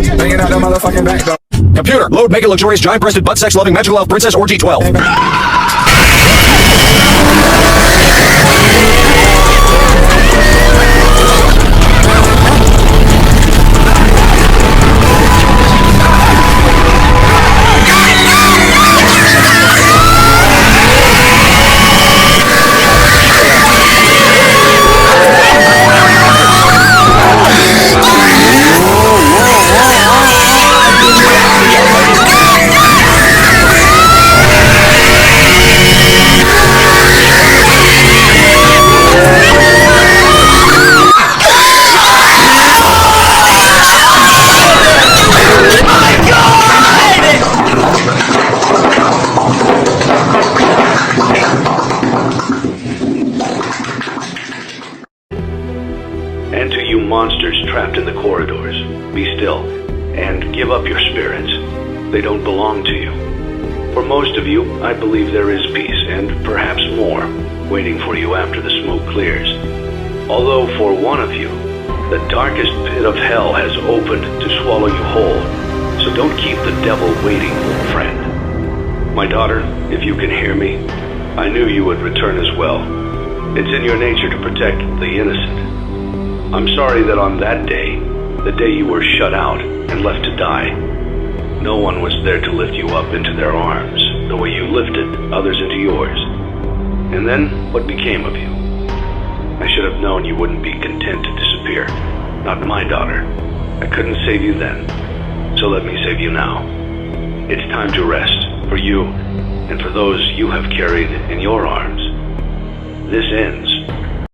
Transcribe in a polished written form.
Banging out that motherfucking back door. Computer, load mega luxurious giant breasted butt sex loving magical elf princess orgy 12. And to you monsters trapped in the corridors, be still and give up your spirits. They don't belong to you. For most of you, I believe there is peace and perhaps more waiting for you after the smoke clears. Although for one of you, the darkest pit of hell has opened to swallow you whole. So don't keep the devil waiting, friend. My daughter, if you can hear me, I knew you would return as well. It's in your nature to protect the innocent. I'm sorry that on that day, the day you were shut out and left to die, no one was there to lift you up into their arms, the way you lifted others into yours. And then, what became of you? I should have known you wouldn't be content to disappear. Not my daughter. I couldn't save you then, so let me save you now. It's time to rest, for you, and for those you have carried in your arms. This ends